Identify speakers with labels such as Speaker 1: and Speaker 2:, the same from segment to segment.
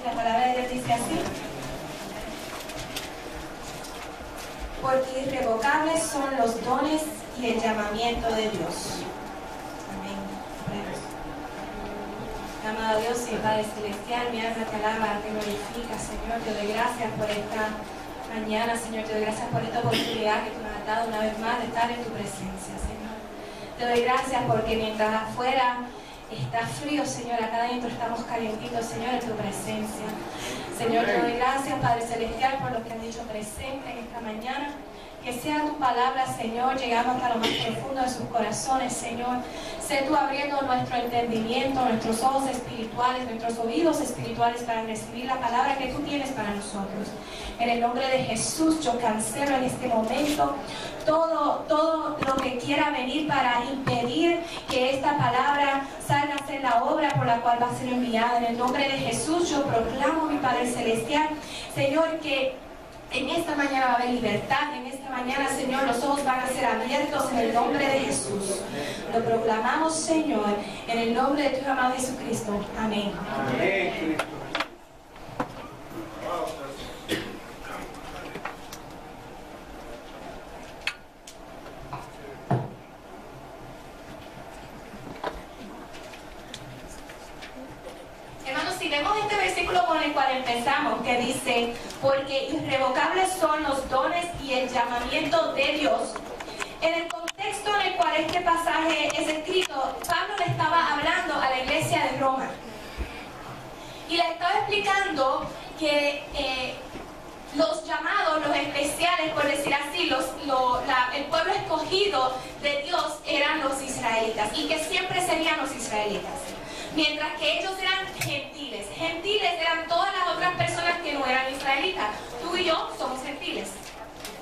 Speaker 1: La palabra de Dios dice así: porque irrevocables son los dones y el llamamiento de Dios. Amén. Amado Dios y Padre Celestial, mi alma te alaba, te glorifica, Señor. Te doy gracias por esta mañana, Señor. Te doy gracias por esta oportunidad que tú nos has dado una vez más de estar en tu presencia, Señor. Te doy gracias porque mientras afuera está frío, Señor, acá adentro estamos calientitos, Señor, en tu presencia. Señor, te doy gracias, Padre Celestial, por lo que han dicho presente en esta mañana. Que sea tu palabra, Señor, llegando hasta lo más profundo de sus corazones, Señor. Sé tú abriendo nuestro entendimiento, nuestros ojos espirituales, nuestros oídos espirituales para recibir la palabra que tú tienes para nosotros. En el nombre de Jesús, yo cancelo en este momento todo lo que quiera venir para impedir que esta palabra salga a hacer la obra por la cual va a ser enviada. En el nombre de Jesús, yo proclamo, mi Padre Celestial, Señor, que en esta mañana va a haber libertad. En esta mañana, Señor, los ojos van a ser abiertos en el nombre de Jesús. Lo proclamamos, Señor, en el nombre de tu amado Jesucristo. Amén.
Speaker 2: Amén.
Speaker 1: Hermanos, si vemos este versículo con el cual empezamos, que dice: porque irrevocables son los dones y el llamamiento de Dios. En el contexto en el cual este pasaje es escrito, Pablo le estaba hablando a la iglesia de Roma y le estaba explicando que los llamados, los especiales, por decir así, el pueblo escogido de Dios eran los israelitas, y que siempre serían los israelitas, mientras que ellos eran gentiles. Gentiles eran todas las otras personas que no eran israelitas. Tú y yo somos gentiles.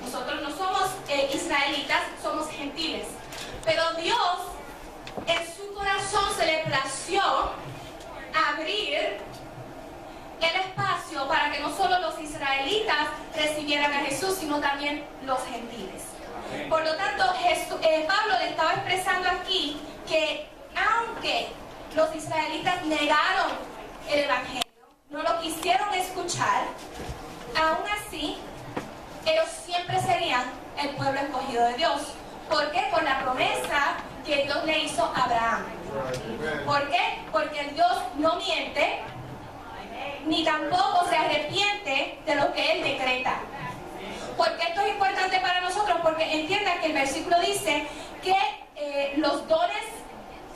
Speaker 1: Nosotros no somos israelitas, somos gentiles. Pero Dios, en su corazón, se le plació abrir el espacio para que no solo los israelitas recibieran a Jesús, sino también los gentiles. Por lo tanto, Pablo le estaba expresando aquí que aunque los israelitas negaron el evangelio, no lo quisieron escuchar, aún así ellos siempre serían el pueblo escogido de Dios. ¿Por qué? Por la promesa que Dios le hizo a Abraham. ¿Por qué? Porque Dios no miente, ni tampoco se arrepiente de lo que Él decreta. ¿Por qué esto es importante para nosotros? Porque entiendan que el versículo dice que los dones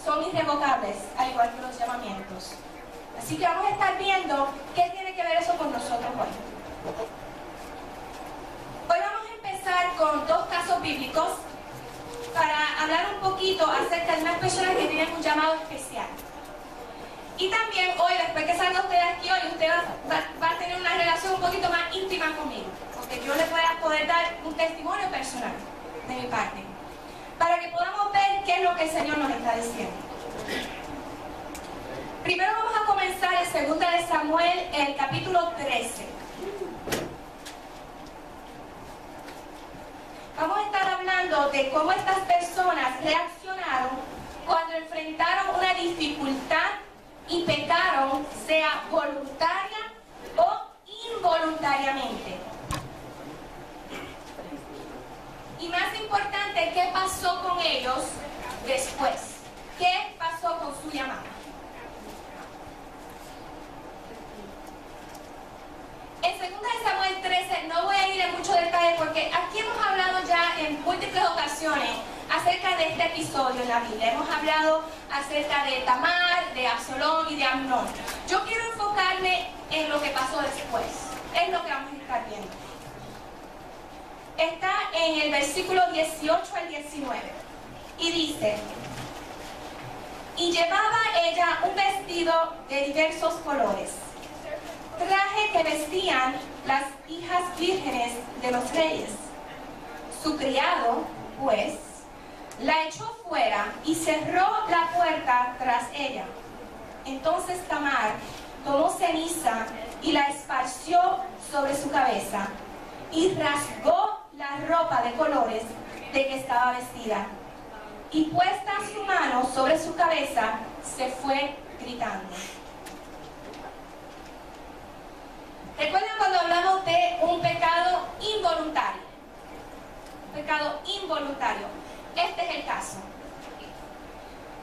Speaker 1: son irrevocables, al igual que los llamamientos. Así que vamos a estar viendo qué tiene que ver eso con nosotros hoy. Hoy vamos a empezar con dos casos bíblicos para hablar un poquito acerca de unas personas que tienen un llamado especial. Y también hoy, después que salga usted aquí hoy, usted va a tener una relación un poquito más íntima conmigo, porque yo le voy a poder dar un testimonio personal de mi parte, para que podamos ver qué es lo que el Señor nos está diciendo. Primero vamos a comenzar en 2 de Samuel, el capítulo 13. Vamos a estar hablando de cómo estas personas reaccionaron cuando enfrentaron una dificultad y pecaron, sea voluntaria o involuntariamente. Y más importante, ¿qué pasó con ellos después? ¿Qué pasó con su llamado? En 2 de Samuel 13 no voy a ir en mucho detalle porque aquí hemos hablado ya en múltiples ocasiones acerca de este episodio en la Biblia. Hemos hablado acerca de Tamar, de Absalón y de Amnón. Yo quiero enfocarme en lo que pasó después. Es lo que vamos a estar viendo. Está en el versículo 18 al 19 y dice: y llevaba ella un vestido de diversos colores, traje que vestían las hijas vírgenes de los reyes. Su criado, pues, la echó fuera y cerró la puerta tras ella. Entonces Tamar tomó ceniza y la esparció sobre su cabeza y rasgó la ropa de colores de que estaba vestida. y puesta su mano sobre su cabeza, se fue gritando. ¿Recuerdan cuando hablamos de un pecado involuntario? Un pecado involuntario. Este es el caso.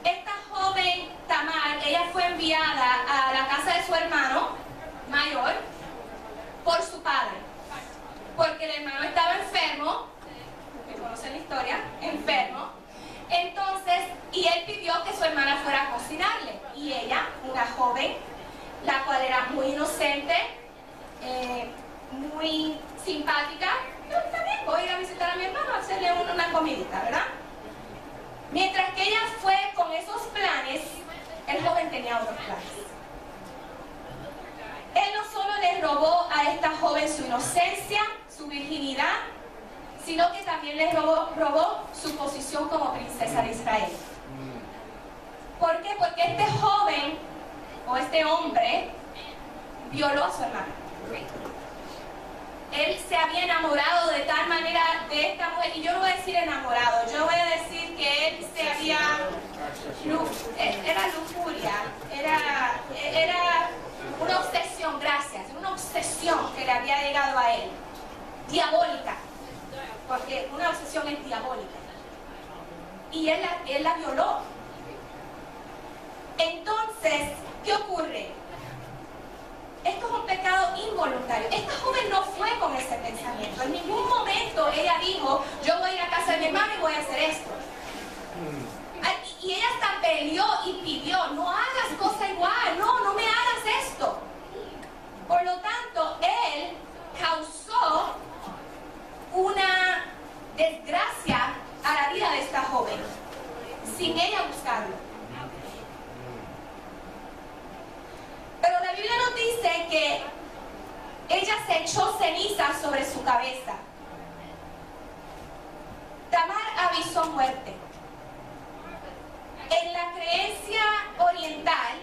Speaker 1: Esta joven Tamar, ella fue enviada a la casa de su hermano mayor por su padre, porque el hermano estaba enfermo, que conocen la historia, enfermo. Entonces, y él pidió que su hermana fuera a cocinarle, y ella, una joven, la cual era muy inocente, muy simpática, también voy a ir a visitar a mi hermano, a hacerle una comidita, ¿verdad? Mientras que ella fue con esos planes, el joven tenía otros planes. Él no solo le robó a esta joven su inocencia, su virginidad, sino que también le robó su posición como princesa de Israel. ¿Por qué? Porque este joven, o este hombre, violó a su hermana. Él se había enamorado de tal manera de esta mujer, y yo no voy a decir enamorado, yo voy a decir que él se había... Era lujuria, era una obsesión, gracias, una obsesión que le había llegado a él, diabólica, porque una obsesión es diabólica, y él la violó. Entonces, ¿qué ocurre? Esto es un pecado involuntario. Esta joven no fue con ese pensamiento. En ningún momento ella dijo, yo voy a ir a casa de mi hermano y voy a hacer esto. Y ella hasta peleó y pidió, no hagas cosa igual, no me hagas esto. Por lo tanto, él causó una desgracia a la vida de esta joven, sin ella buscarlo. Pero la Biblia nos dice que ella se echó ceniza sobre su cabeza. Tamar avisó muerte. En la creencia oriental,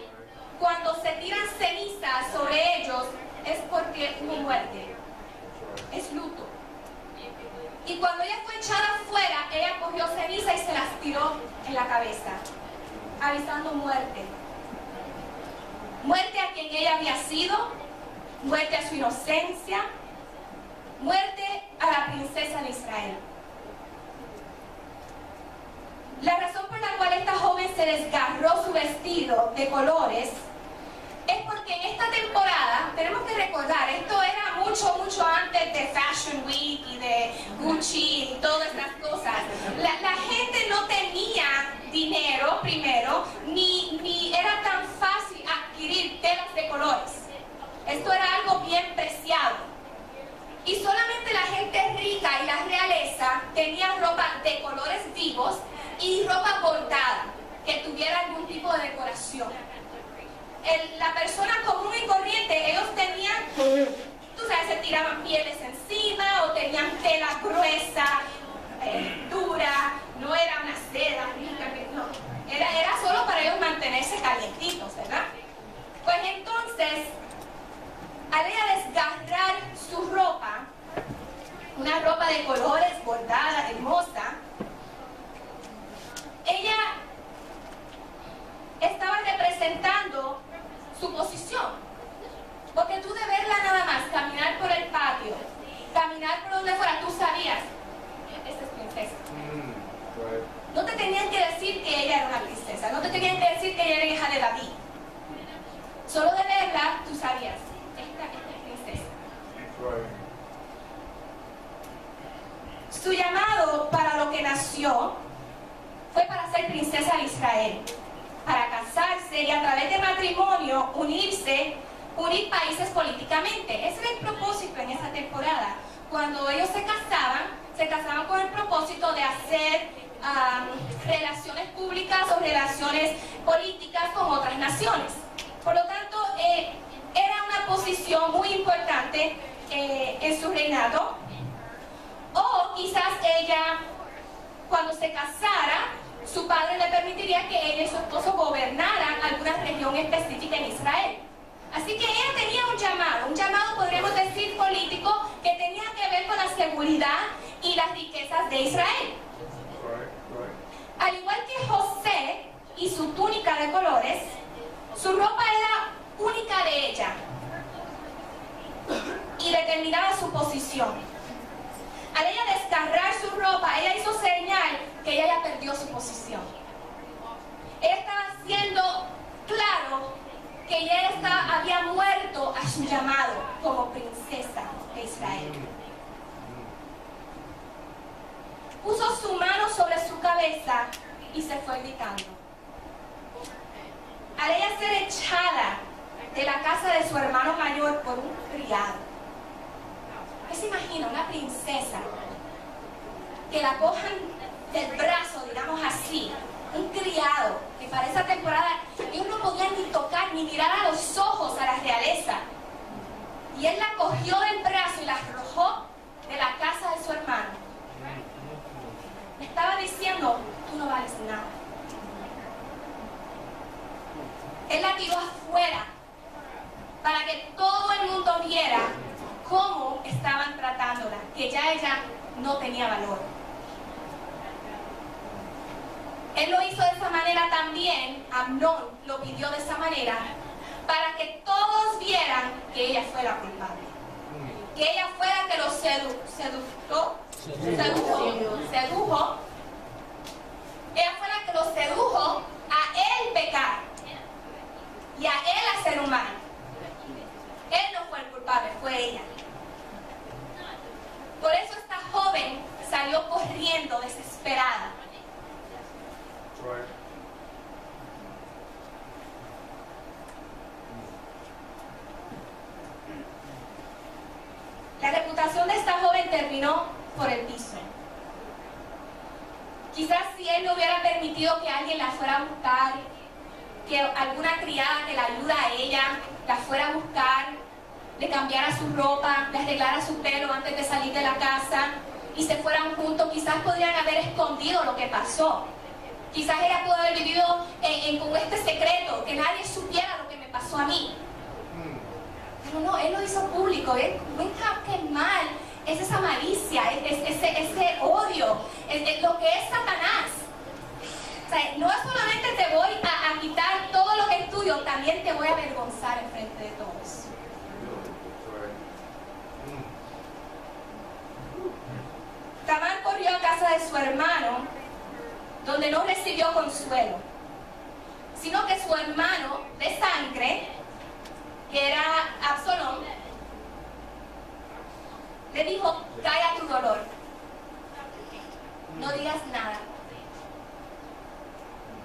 Speaker 1: cuando se tiran cenizas sobre ellos, es porque hubo muerte. Es luto. Y cuando ella fue echada afuera, ella cogió ceniza y se las tiró en la cabeza, avisando muerte. Muerte a quien ella había sido, muerte a su inocencia, muerte a la princesa de Israel. La razón por la cual esta joven se desgarró su vestido de colores es porque en esta temporada, tenemos que recordar, esto era mucho antes de Fashion Week y de Gucci y todas estas cosas. La gente no tenía dinero primero, ni era tan fácil adquirir telas de colores. Esto era algo bien preciado. Y solamente la gente rica y la realeza tenía ropa de colores vivos y ropa bordada, que tuviera algún tipo de decoración. La persona común y corriente, ellos tenían, tú sabes, se tiraban pieles encima o tenían tela gruesa, dura, no era una seda rica, no. Era solo para ellos mantenerse calientitos, ¿verdad? Pues entonces, al ella desgarrar su ropa, una ropa de colores, bordada, hermosa, ella estaba representando su posición, porque tú de verla nada más, caminar por el patio, caminar por donde fuera, tú sabías, esta es princesa. No te tenían que decir que ella era una princesa, no te tenían que decir que ella era hija de David. Solo de verla, tú sabías, esta es princesa. Su llamado para lo que nació fue para ser princesa de Israel, para casarse y a través de matrimonio unir países políticamente. Ese era el propósito en esa temporada. Cuando ellos se casaban con el propósito de hacer relaciones públicas o relaciones políticas con otras naciones. Por lo tanto, era una posición muy importante en su reinado. O quizás ella, cuando se casara, su padre le permitiría que ella y su esposo gobernaran alguna región específica en Israel. Así que ella tenía un llamado podríamos decir político, que tenía que ver con la seguridad y las riquezas de Israel. Al igual posición. Ella estaba haciendo claro que ella había muerto a su llamado como princesa de Israel. Puso su mano sobre su cabeza y se fue gritando. Al ella ser echada de la casa de su hermano mayor por un criado. ¿Qué se imagina? Una princesa que la cojan del brazo, digamos así, un criado que para esa temporada ellos no podían ni tocar ni mirar a los ojos a la realeza, y él la cogió del brazo y la arrojó de la casa de su hermano. Le estaba diciendo: tú no vales nada. Él la tiró afuera para que todo el mundo viera cómo estaban tratándola, que ya ella no tenía valor. Él lo hizo de esa manera también, Amnón lo pidió de esa manera, para que todos vieran que ella fue la culpable. Que ella fue la que los sedujo. Ella fue la que los sedujo a él pecar y a él hacer un mal. Él no fue el culpable, fue ella. Por eso esta joven salió corriendo desesperada. La reputación de esta joven terminó por el piso. Quizás si él no hubiera permitido que alguien la fuera a buscar, que alguna criada que la ayuda a ella la fuera a buscar, le cambiara su ropa, le arreglara su pelo antes de salir de la casa y se fueran juntos, quizás podrían haber escondido lo que pasó. Quizás ella pudo haber vivido con este secreto, que nadie supiera lo que me pasó a mí. Pero no, él lo hizo público. Qué mal es esa malicia, ese odio, lo que es Satanás. O sea, no solamente te voy a quitar todo lo que es tuyo, también te voy a avergonzar en frente de todos. Tamar corrió a casa de su hermano, donde no recibió consuelo, sino que su hermano de sangre, que era Absalón, le dijo: calla tu dolor, no digas nada.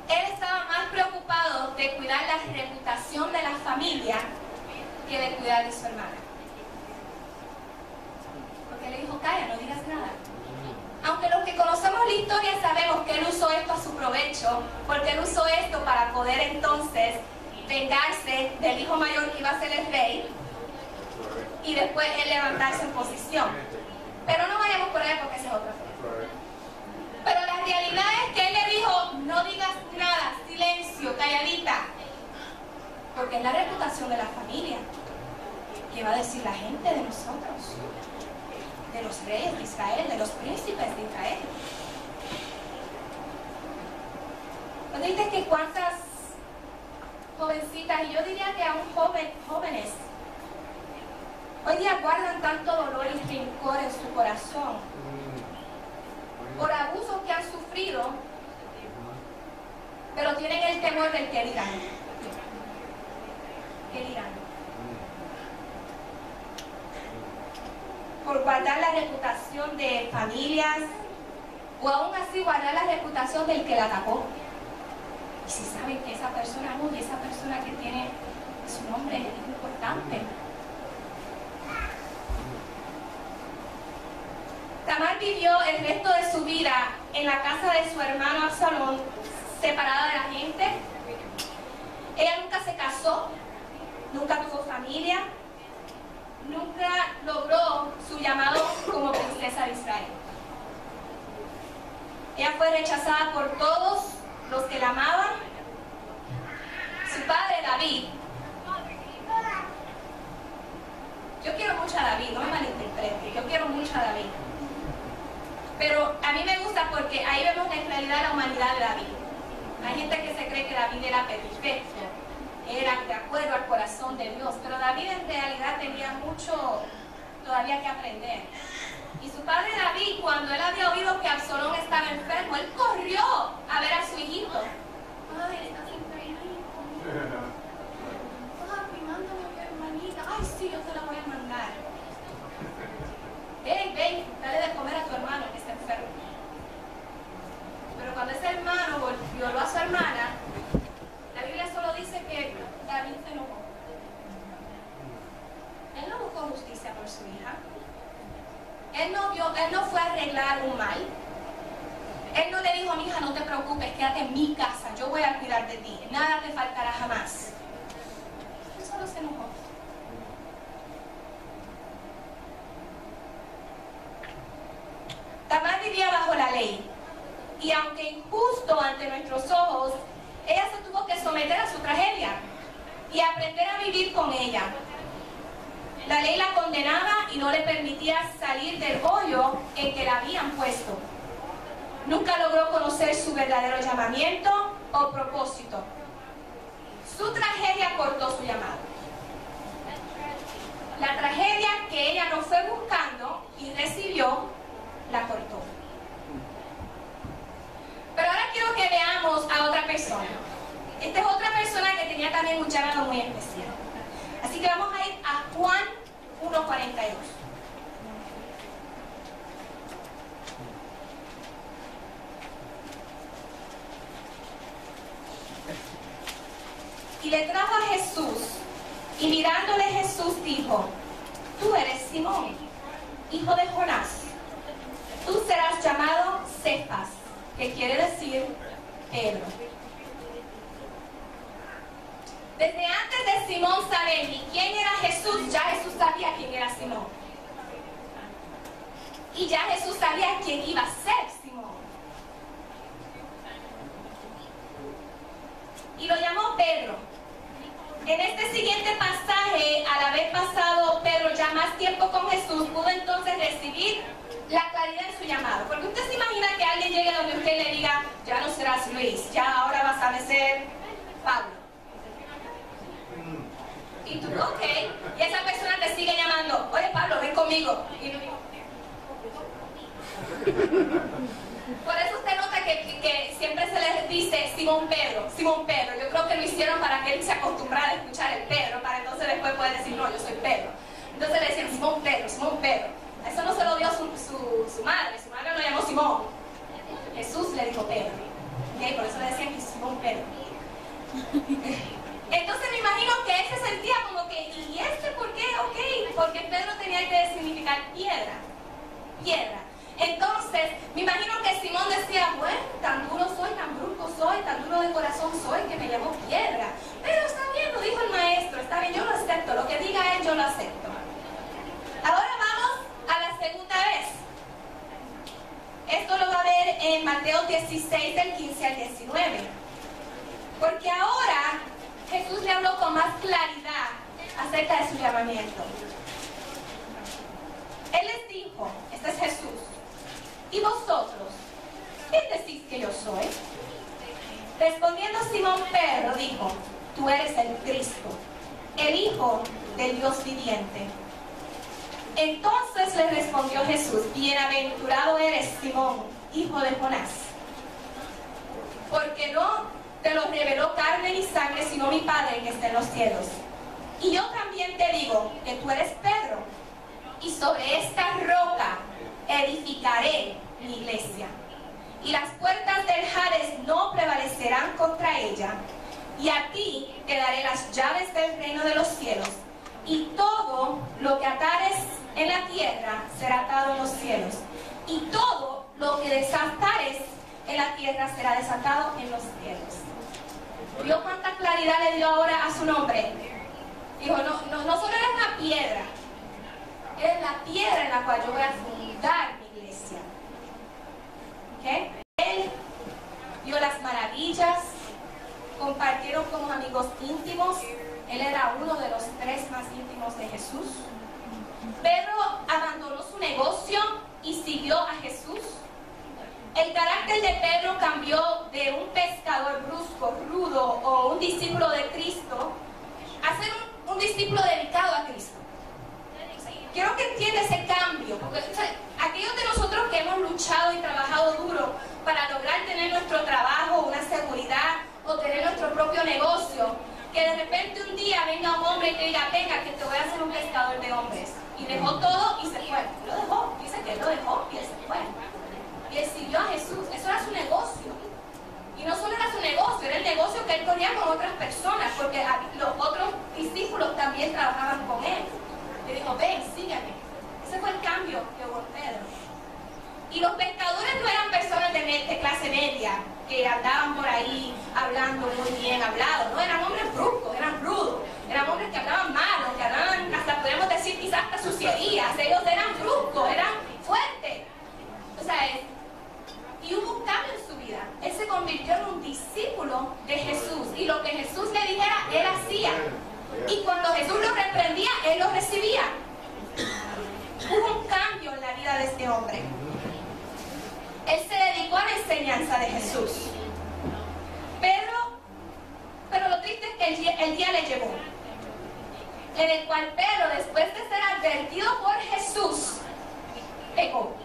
Speaker 1: Él estaba más preocupado de cuidar la reputación de la familia que de cuidar de su hermana. Porque le dijo: calla, no digas nada. Aunque los que conocemos la historia sabemos que él usó esto a su provecho, porque él usó esto para poder entonces vengarse del hijo mayor que iba a ser el rey y después él levantarse en posición. Pero no vayamos por ahí porque ese es otro tema. Pero la realidad es que él le dijo: no digas nada, silencio, calladita, porque es la reputación de la familia. ¿Qué va a decir la gente de nosotros? De los reyes de Israel, de los príncipes de Israel. Cuando dices que cuántas jovencitas, y yo diría que aún jóvenes, hoy día guardan tanto dolor y rencor en su corazón por abusos que han sufrido, pero tienen el temor del que dirán. ¿Qué dirán? Por guardar la reputación de familias, o aún así guardar la reputación del que la atacó. Y si saben que esa persona y esa persona que tiene su nombre es importante. Tamar vivió el resto de su vida en la casa de su hermano Absalón, separada de la gente. Ella nunca se casó, nunca tuvo familia, nunca logró su llamado como princesa de Israel. Ella fue rechazada por todos los que la amaban. Su padre David, yo quiero mucho a David, no me malinterprete, yo quiero mucho a David, pero a mí me gusta porque ahí vemos en realidad la humanidad de David. Hay gente que se cree que David era perfecto, era de acuerdo al corazón de Dios, pero David en realidad tenía mucho todavía que aprender. Y su padre David, cuando él había oído que Absalón estaba enfermo, él corrió a ver violó a su hermana, la Biblia solo dice que David se enojó. Él no buscó justicia por su hija. Él no fue a arreglar un mal. Él no le dijo a mi hija, no te preocupes, quédate en mi casa, yo voy a cuidar de ti, nada te faltará jamás. Él solo se enojó. Tamar vivía bajo la ley, y aunque injusto ante nuestros ojos, ella se tuvo que someter a su tragedia y aprender a vivir con ella. La ley la condenaba y no le permitía salir del hoyo en que la habían puesto. Nunca logró conocer su verdadero llamamiento o propósito. Su tragedia cortó su llamado. La tragedia que ella no fue buscando y recibió, la cortó. Pero ahora quiero que veamos a otra persona. Esta es otra persona que tenía también un llamado muy especial. Así que vamos a ir a Juan 1:42. Y le trajo a Jesús, y mirándole Jesús dijo: tú eres Simón, hijo de Jonás. Tú serás llamado Cefas, que quiere decir Pedro. Desde antes de Simón saber ni quién era Jesús, ya Jesús sabía quién era Simón. Y ya Jesús sabía quién iba a ser Simón. Y lo llamó Pedro. En este siguiente pasaje, al haber pasado Pedro ya más tiempo con Jesús, pudo entonces recibir la claridad en su llamado. Porque usted se imagina que alguien llegue donde usted le diga: ya no serás Luis, ya ahora vas a ser Pablo. Y tú, ok, y esa persona te sigue llamando: oye Pablo, ven conmigo. Y no, por eso usted nota que siempre se le dice Simón Pedro, Simón Pedro. Yo creo que lo hicieron para que él se acostumbrara a escuchar el Pedro, para entonces después poder decir: no, yo soy Pedro. Entonces le decían Simón Pedro, Simón Pedro. Eso no se lo dio su madre lo llamó Simón. Jesús le dijo Pedro. ¿Okay? Por eso le decían que Simón Pedro. Entonces me imagino que él se sentía como que, ¿y este por qué? Ok, porque Pedro tenía que significar piedra. Piedra. Entonces, me imagino que Simón decía: bueno, tan duro soy, tan brusco soy, tan duro de corazón soy que me llamo piedra. Pero está bien, lo dijo el maestro, está bien, yo lo acepto, lo que diga él, yo lo acepto. Ahora vamos a la segunda vez. Esto lo va a ver en Mateo 16, del 15 al 19. Porque ahora Jesús le habló con más claridad acerca de su llamamiento. Él les dijo, este es Jesús: ¿y vosotros? ¿Quién decís que yo soy? Respondiendo Simón Pedro dijo: tú eres el Cristo, el Hijo del Dios viviente. Entonces le respondió Jesús: bienaventurado eres, Simón, hijo de Jonás, porque no te lo reveló carne ni sangre, sino mi Padre que está en los cielos. Y yo también te digo que tú eres Pedro, y sobre esta roca edificaré mi iglesia, y las puertas del Hades no prevalecerán contra ella. Y a ti te daré las llaves del reino de los cielos, y todo lo que atares en la tierra será atado en los cielos, y todo lo que desatares en la tierra será desatado en los cielos. ¿Vio cuánta claridad le dio ahora a su nombre? Dijo: no solo eres una piedra, eres la piedra en la cual yo voy a fundar mi iglesia. ¿Okay? Él vio las maravillas, compartieron como amigos íntimos. Él era uno de los 3 más íntimos de Jesús. Pedro abandonó su negocio y siguió a Jesús. El carácter de Pedro cambió de un pescador brusco, rudo o un discípulo de Cristo a ser un discípulo dedicado a Cristo. Quiero que entienda ese cambio, porque aquellos de nosotros que hemos luchado y trabajado duro para lograr tener nuestro trabajo, una seguridad o tener nuestro propio negocio, que de repente un día venga un hombre y te diga: venga, que te voy a hacer un pescador de hombres. Y dejó todo y se fue. Lo dejó, dice que él lo dejó y él se fue. Y él siguió a Jesús. Eso era su negocio. Y no solo era su corría con otras personas, porque los otros discípulos también trabajaban con él. Le dijo, ven, sígueme. Ese fue el cambio que hubo en Pedro. Y los pescadores no eran personas de clase media, que andaban por ahí hablando muy bien hablado, no, eran hombres bruscos, eran rudos, eran hombres que hablaban mal, que hablaban, hasta podemos decir quizás hasta sucierías, ellos eran bruscos, eran fuertes. O sea, y hubo un cambio en su vida. Él se convirtió en un discípulo de Jesús, y lo que Jesús le dijera, él hacía. Y cuando Jesús lo reprendía, él lo recibía. Hubo un cambio en la vida de este hombre. Él se dedicó a la enseñanza de Jesús. Pero lo triste es que el día le llegó, en el cual Pedro, después de ser advertido por Jesús, pecó.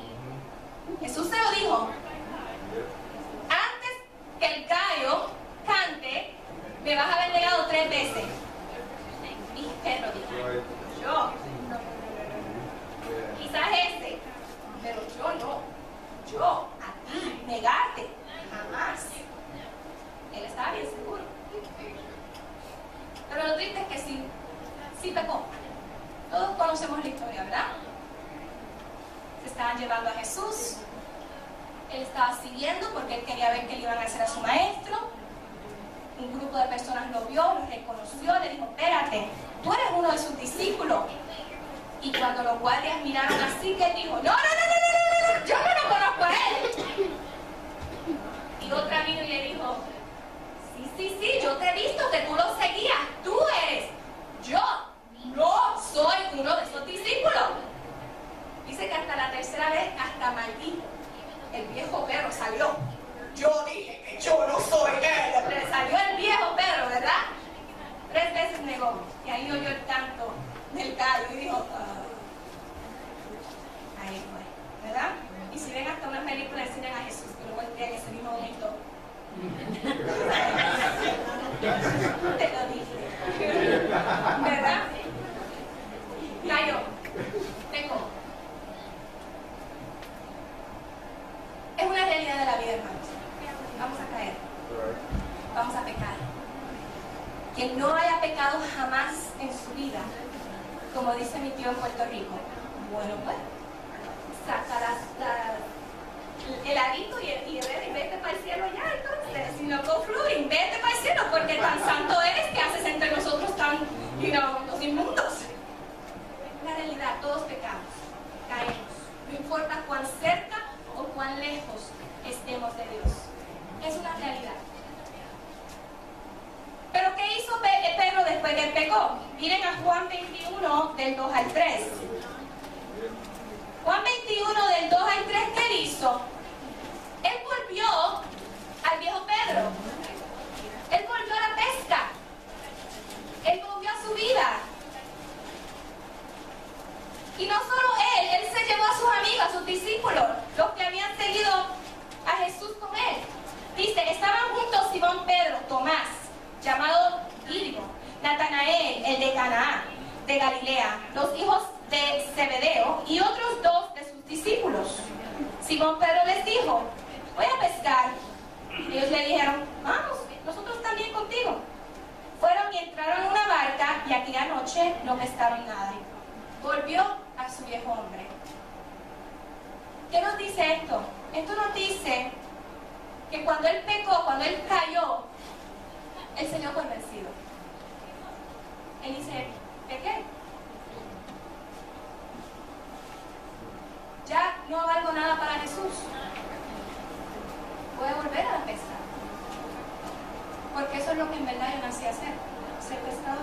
Speaker 1: Jesús se lo dijo: antes que el gallo cante, me vas a haber negado 3 veces. Y Pedro dijo: yo, quizás ese, pero yo no. Yo, a ti, negarte, jamás. Él estaba bien seguro. Pero lo triste es que sí pecó. Todos conocemos la historia, ¿verdad? Se estaban llevando a Jesús. Él estaba siguiendo porque él quería ver qué le iban a hacer a su maestro. Un grupo de personas lo vio, lo reconoció, le dijo: espérate, tú eres uno de sus discípulos. Y cuando los guardias miraron así, que él dijo: no, yo no lo conozco a él. Y otra vino y le dijo: sí, yo te he visto que tú lo seguías, tú eres. Yo no soy uno de esos discípulos. Dice que hasta la tercera vez, hasta maldijo. El viejo Pedro salió. Yo dije que yo no soy él. Le salió el viejo Pedro, ¿verdad? 3 veces negó. Y ahí oyó el canto del gallo y dijo: ahí fue, ¿verdad? Y si ven hasta una película, enseñan a Jesús, que luego en ese mismo momento te lo dije, ¿verdad? Gallo, pecó. Es una realidad de la vida, hermanos. Vamos a caer, vamos a pecar. Quien no haya pecado jamás en su vida, como dice mi tío en Puerto Rico, bueno, pues sacarás el arito y vete para el cielo ya, entonces. Si no go fluting, vete para el cielo, porque tan santo eres que haces entre nosotros tan, los inmundos. La realidad, todos pecamos, caemos. No importa cuán cerca o cuán lejos estemos de Dios. Es una realidad. Pero ¿qué hizo Pedro después que él pecó? Miren a Juan 21, del 2 al 3. Juan 21, del 2 al 3, ¿qué él hizo? Él volvió al viejo Pedro. Él volvió a la pesca. Él volvió a su vida. Y no solo él se llevó a sus amigos, a sus discípulos, los que habían seguido a Jesús con él. Dice, estaban juntos Simón Pedro, Tomás, llamado Didymo, Natanael, el de Canaán, de Galilea, los hijos de Zebedeo y otros 2 de sus discípulos. Simón Pedro les dijo: voy a pescar. Ellos le dijeron: vamos, nosotros también contigo. Fueron y entraron en una barca y aquella noche no pescaron nada. Volvió a su viejo hombre. ¿Qué nos dice esto? Esto nos dice que cuando él pecó, cuando él cayó, él se dio por vencido. Él dice: pequé. Ya no valgo nada para Jesús. Voy a volver a la pesca. Porque eso es lo que en verdad yo nací a hacer, ser pescador.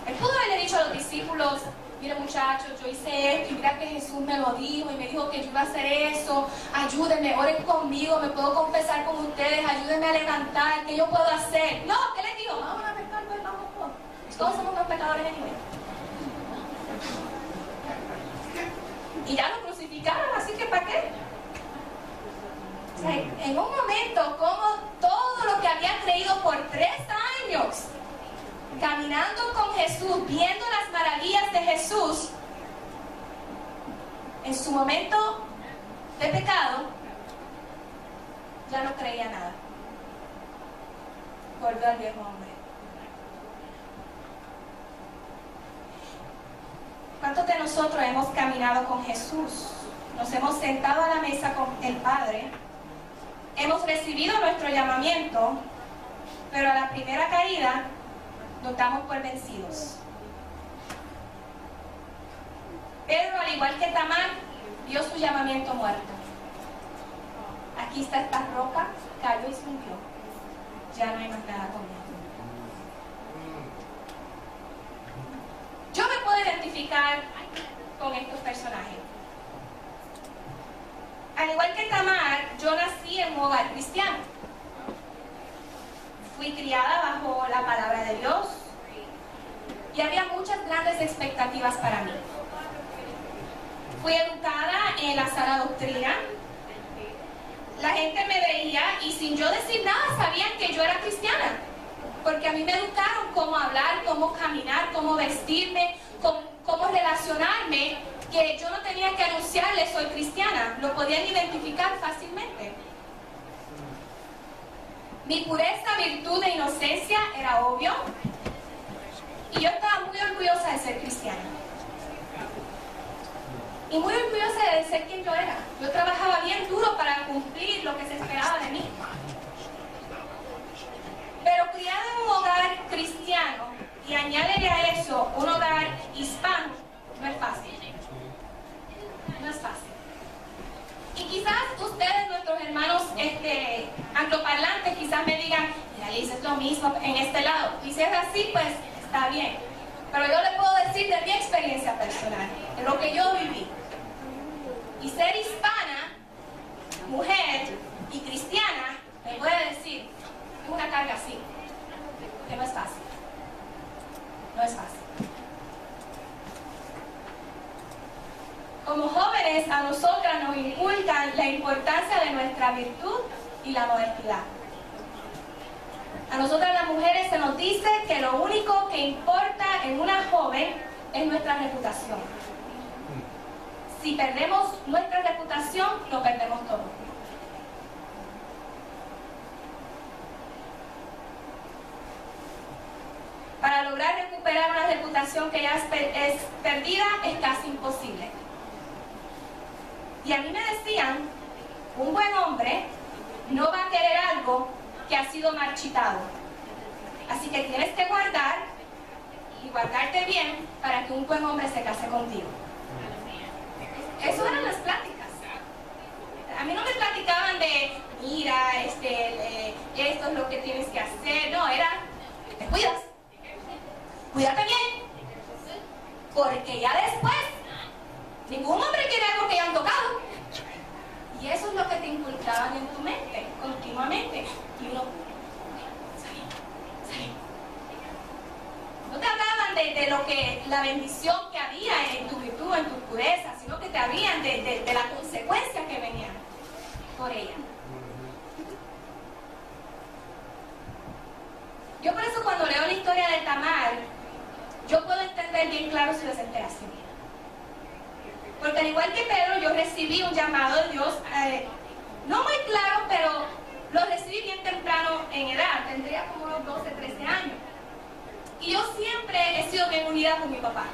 Speaker 1: Él pudo haberle dicho a los discípulos: mire muchachos, yo hice esto y mira que Jesús me lo dijo y me dijo que yo iba a hacer eso, ayúdenme, oren conmigo, me puedo confesar con ustedes, ayúdenme a levantar, ¿qué yo puedo hacer? No, ¿qué les digo? Vamos a pescar, pues vamos todos somos unos pecadores anyway. Y ya lo crucificaron, así que ¿para qué? O sea, en un momento, como todo lo que había creído por 3 años, caminando con Jesús, viendo las maravillas de Jesús, en su momento de pecado, ya no creía nada. recordó al viejo hombre. ¿Cuántos de nosotros hemos caminado con Jesús? Nos hemos sentado a la mesa con el Padre, hemos recibido nuestro llamamiento, pero a la primera caída nos damos por vencidos. Pedro, al igual que Tamar, vio su llamamiento muerto. Aquí está esta roca, cayó y se hundió. Ya no hay más nada conmigo. Yo me puedo identificar con estos personajes. Al igual que Tamar, yo nací en un hogar cristiano. Fui criada bajo la palabra de Dios y había muchas grandes expectativas para mí. Fui educada en la sana doctrina. La gente me veía y sin yo decir nada sabían que yo era cristiana. Porque a mí me educaron cómo hablar, cómo caminar, cómo vestirme, cómo relacionarme, que yo no tenía que anunciarles soy cristiana, lo podían identificar fácilmente. Mi pureza, virtud e inocencia era obvio y yo estaba muy orgullosa de ser cristiana. Y muy orgullosa de ser quien yo era. Yo trabajaba bien duro para cumplir lo que se esperaba de mí. Pero criada en un hogar cristiano y añádele a eso un hogar hispano, no es fácil. No es fácil. Y quizás ustedes, nuestros hermanos angloparlantes, quizás me digan, mira, Liz, es lo mismo en este lado. Y si es así, pues está bien. Pero yo le puedo decir de mi experiencia personal, de lo que yo viví. Y ser hispana, mujer y cristiana, me puede decir, es una carga así, que no es fácil. No es fácil. Como jóvenes, a nosotras nos inculcan la importancia de nuestra virtud y la honestidad. A nosotras las mujeres se nos dice que lo único que importa en una joven es nuestra reputación. Si perdemos nuestra reputación, lo perdemos todo. Para lograr recuperar una reputación que ya es perdida, es casi imposible. Y a mí me decían, un buen hombre no va a querer algo que ha sido marchitado. Así que tienes que guardar y guardarte bien para que un buen hombre se case contigo. Eso eran las pláticas. A mí no me platicaban de, mira, esto es lo que tienes que hacer. No, era, te cuidas. Cuídate bien. Porque ya después, ningún hombre quiere algo que ya han tocado. Y eso es lo que te inculcaban en tu mente, continuamente. Y uno, salí. No te hablaban de lo que, la bendición que había en tu virtud, en tu pureza, sino que te hablaban de la consecuencia que venían por ella. Yo por eso cuando leo la historia de Tamar, yo puedo entender bien claro su desesperación. Porque al igual que Pedro, yo recibí un llamado de Dios, no muy claro, pero lo recibí bien temprano en edad, tendría como unos 12, 13 años. Y yo siempre he sido bien unida con mi papá,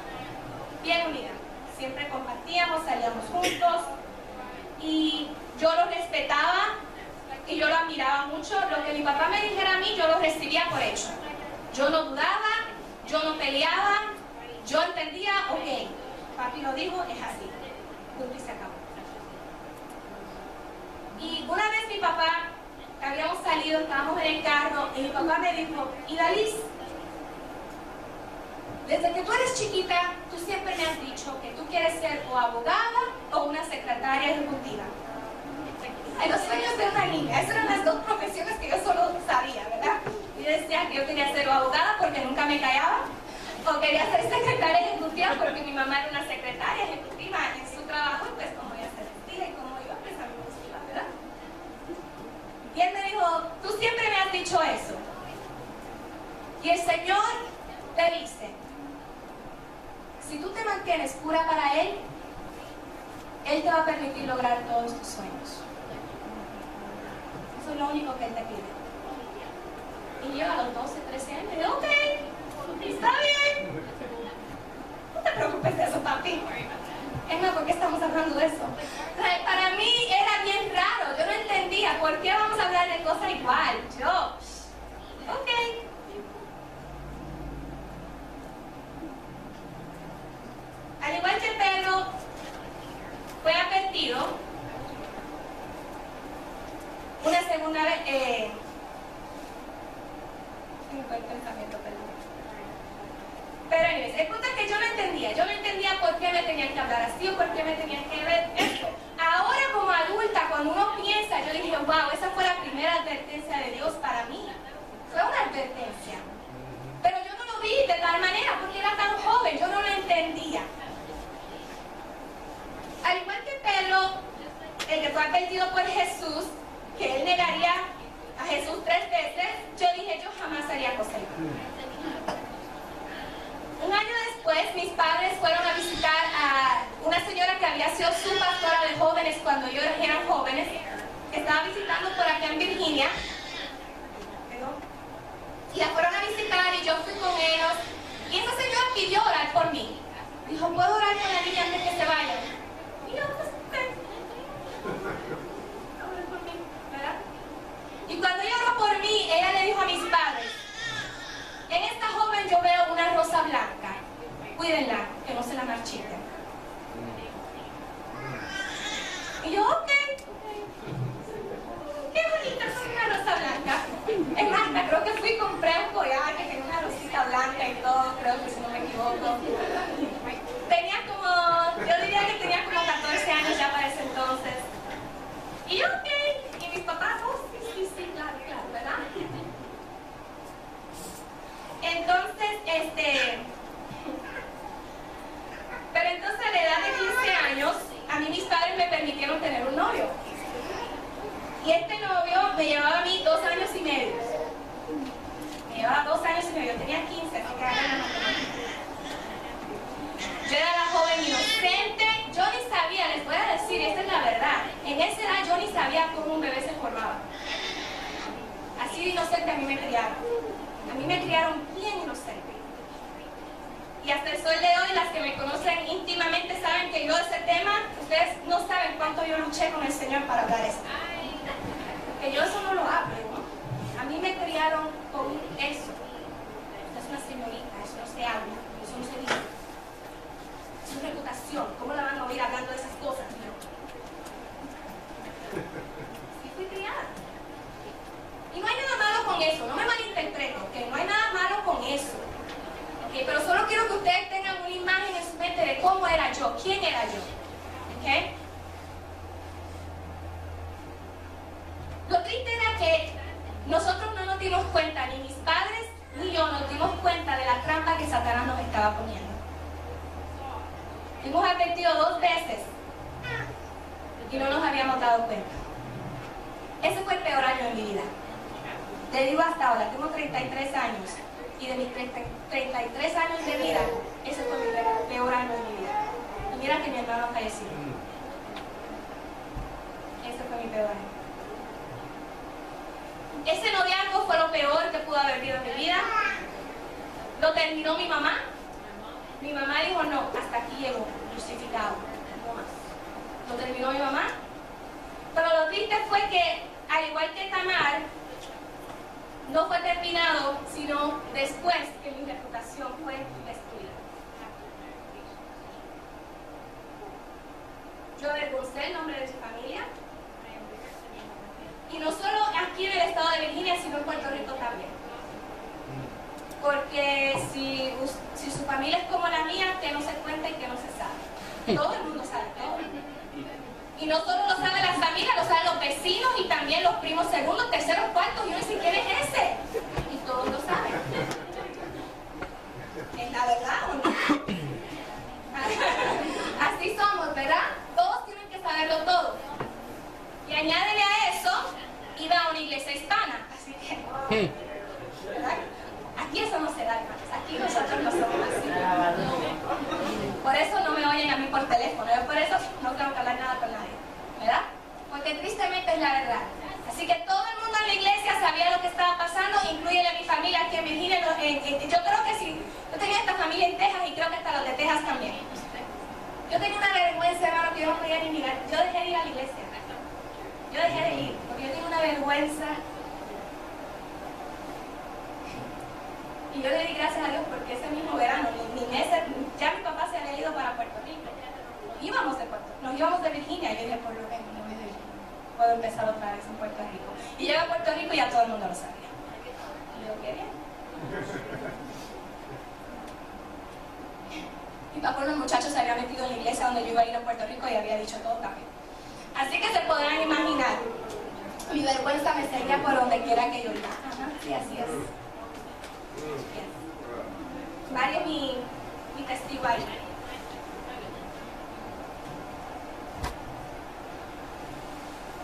Speaker 1: bien unida. Siempre compartíamos, salíamos juntos, y yo lo respetaba, y yo lo admiraba mucho. Lo que mi papá me dijera a mí, yo lo recibía por hecho. Yo no dudaba, yo no peleaba, yo entendía, ok, papi lo dijo, es así. Punto y se acabó. Y una vez mi papá, habíamos salido, estábamos en el carro, y mi papá me dijo, Idaliz, desde que tú eres chiquita, tú siempre me has dicho que tú quieres ser o abogada o una secretaria ejecutiva. Ay, los sueños de una niña, esas eran las dos profesiones que yo solo sabía, ¿verdad? Y decía que yo quería ser o abogada porque nunca me callaba, o quería ser secretaria ejecutiva porque mi mamá era una secretaria ejecutiva en su trabajo, y pues como ella se vestía y como iba, pues a mí me gustaba, ¿verdad? Y él me dijo, tú siempre me has dicho eso. Y el Señor te dice, si tú te mantienes pura para Él, Él te va a permitir lograr todos tus sueños. Eso es lo único que Él te pide. Y yo a los 12, 13 años, digo, ok, está bien. No te preocupes de eso, papi. Es más, ¿por qué estamos hablando de eso? O sea, para mí era bien raro, yo no entendía por qué vamos a hablar de cosas igual. Yo, ok. Al igual que Pedro fue advertido, una segunda vez, fue el pensamiento, perdón. Pero anyways, el punto es que yo no entendía por qué me tenían que hablar así o por qué me tenían que ver esto. Ahora como adulta, cuando uno piensa, yo dije, wow, esa fue la primera advertencia de Dios para mí. Fue una advertencia. Pero yo no lo vi de tal manera porque era tan joven, yo no lo entendía. Al igual que Pedro, el que fue advertido por Jesús, que él negaría a Jesús 3 veces, yo dije, yo jamás haría cosa igual. Un año después, mis padres fueron a visitar a una señora que había sido su pastora de jóvenes cuando ellos eran jóvenes, que estaba visitando por acá en Virginia. Y la fueron a visitar y yo fui con ellos. Y esa señora pidió orar por mí. Dijo, ¿puedo orar con la niña antes que se vaya? Y yo, pues, orar por mí, ¿verdad? Y cuando ella oró por mí, ella le dijo a mis padres, en esta joven yo veo una rosa blanca. Cuídenla, que no se la marchiten. Y yo, ok. Qué bonita es una rosa blanca. Es más, creo que fui y compré un collar que tenía una rosita blanca y todo, creo que si no me equivoco. Tenía como, yo diría que tenía como 14 años ya para ese entonces. Y yo, ok. Y mis papás, oh, sí, claro, ¿verdad? Entonces, pero entonces a la edad de 15 años, a mí mis padres me permitieron tener un novio. Y este novio me llevaba a mí 2 años y medio. Me llevaba 2 años y medio, yo tenía 15, así que hagan la matemática. Yo era la joven inocente, yo ni sabía, les voy a decir, esta es la verdad. En esa edad yo ni sabía cómo un bebé se formaba. Así de inocente a mí me criaron. A mí me criaron bien inocente. Y hasta el sol de hoy, las que me conocen íntimamente saben que yo ese tema, ustedes no saben cuánto yo luché con el Señor para hablar esto. Que yo eso no lo hablo, ¿no? A mí me criaron con eso. Es una señorita, eso no se habla, eso no se dice. Es su reputación, ¿cómo la van a oír hablando de esas cosas? ¿No? Sí fui criada. Y no hay nada malo con eso, no me malinterpreto, que no hay nada malo con eso. ¿Okay? Pero solo quiero que ustedes tengan una imagen en su mente de cómo era yo, quién era yo. ¿Okay? Lo triste era que nosotros no nos dimos cuenta, ni mis padres ni yo nos dimos cuenta de la trampa que Satanás nos estaba poniendo. Hemos advertido 2 veces y no nos habíamos dado cuenta. Ese fue el peor año de mi vida. Te digo hasta ahora, tengo 33 años y de mis 33 años de vida, ese fue mi peor año de mi vida. Y mira que mi hermano falleció. Ese fue mi peor año. Ese noviazgo fue lo peor que pudo haber habido en mi vida. Lo terminó mi mamá. Mi mamá dijo, no, hasta aquí llegó, justificado, no más. Lo terminó mi mamá. Pero lo triste fue que, al igual que Tamar, no fue terminado, sino después que mi reputación fue destruida. Yo avergoncé el nombre de su familia. Y no solo aquí en el estado de Virginia, sino en Puerto Rico también. Porque si su familia es como la mía, que no se cuenta y que no se sabe. Todo el mundo sabe, todo el mundo. Y no solo lo saben las familias, lo saben los vecinos y también los primos segundos, terceros, cuartos, y uno dice, ¿quién es ese? Y todos lo saben. ¿Es la verdad o no? Así somos, ¿verdad? Todos tienen que saberlo todo. Y añádele a eso, iba a una iglesia hispana, así que, ¿verdad? Aquí eso no se da, hermanos. Aquí nosotros no somos así. Por eso no me oyen a mí por teléfono. Yo por eso no tengo que hablar nada con nadie. ¿Verdad? Porque tristemente es la verdad. Así que todo el mundo en la iglesia sabía lo que estaba pasando, incluye a mi familia aquí en Virginia. Yo creo que sí, yo tenía esta familia en Texas y creo que hasta los de Texas también. Yo tenía una vergüenza, hermano, que yo no podía ni mirar. Yo dejé de ir a la iglesia. Yo dejé de ir, porque yo tengo una vergüenza. Y yo le di gracias a Dios porque ese mismo verano, ya mi papá se había ido para Puerto Rico. Nos íbamos de Virginia. Y yo dije, por lo menos, no voy de Virginia. Puedo empezar otra vez en Puerto Rico. Y llegué a Puerto Rico y ya todo el mundo lo sabía. Y yo, qué bien. Mi papá, los muchachos se había metido en la iglesia donde yo iba a ir a Puerto Rico y había dicho todo también. Así que se podrán imaginar, mi vergüenza me seguía por donde quiera que yo iba. Ajá, sí, así es. Mario, mi testigo ahí.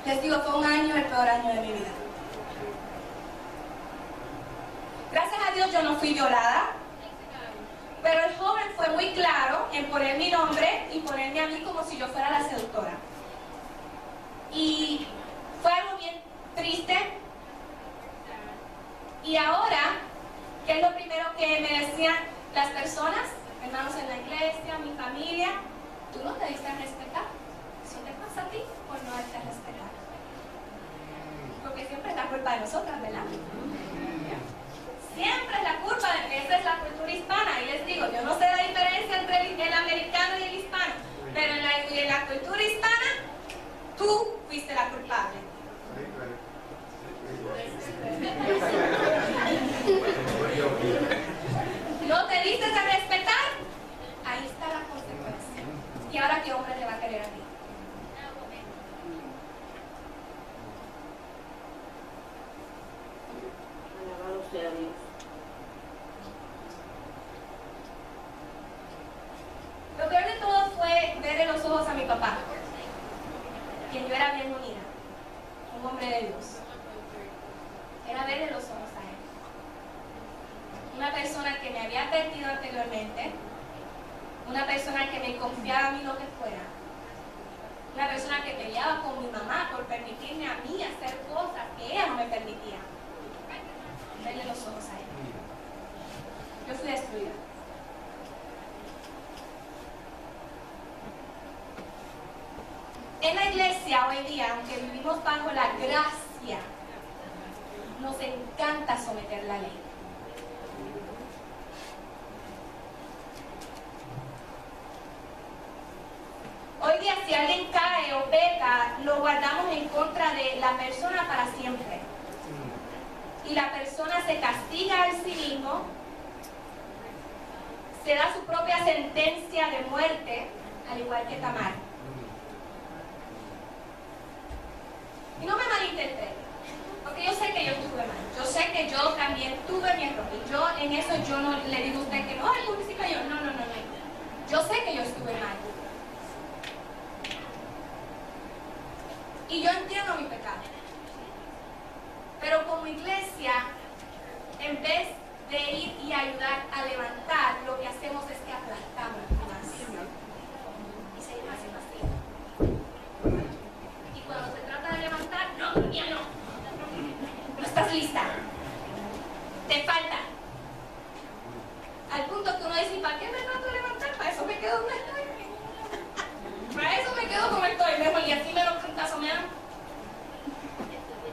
Speaker 1: Les digo, fue un año, el peor año de mi vida. Gracias a Dios yo no fui violada, pero el joven fue muy claro en poner mi nombre y ponerme a mí como si yo fuera la seductora. Y fue algo bien triste. Y ahora, ¿qué es lo primero que me decían las personas, hermanos en la iglesia, mi familia? Tú no te diste a respetar. Eso te pasa a ti por no darte a respetar. Porque siempre es la culpa de nosotras, ¿verdad? Siempre es la culpa, esa es la cultura hispana. Y les digo, yo no sé la diferencia entre el americano y el hispano, pero en la cultura hispana, tú fuiste la culpable. No te diste a respetar, ahí está la consecuencia. ¿Y ahora qué hombre te va a querer a ti?
Speaker 2: Alabado sea Dios.
Speaker 1: Lo peor de todo fue ver en los ojos a mi papá, quien yo era bien unida, un hombre de Dios. Era verle los ojos a él. Una persona que me había advertido anteriormente, una persona que me confiaba a mí lo que fuera, una persona que peleaba con mi mamá por permitirme a mí hacer cosas que ella no me permitía. Verle los ojos a él. Yo fui destruida. En la iglesia hoy día, aunque vivimos bajo la gracia, nos encanta someter la ley. Hoy día, si alguien cae o peca, lo guardamos en contra de la persona para siempre. Y la persona se castiga a sí mismo, se da su propia sentencia de muerte, al igual que Tamar. Y no me malinterpreten, porque yo sé que yo estuve mal, yo sé que yo también tuve mi error, y yo en eso yo no le digo a usted que no, ay, pobrecita yo, no, yo sé que yo estuve mal. Y yo entiendo mi pecado. Pero como iglesia, en vez de ir y ayudar a levantar, lo que hacemos es que aplastamos más. Y seguimos haciendo así. Y cuando se trata de levantar, no, ya no. No estás lista. Te falta. Al punto que uno dice, ¿para qué me trato de levantar? Para eso me quedo donde estoy. Para eso me quedo como estoy, mejor, y así me lo cantazo, me dan.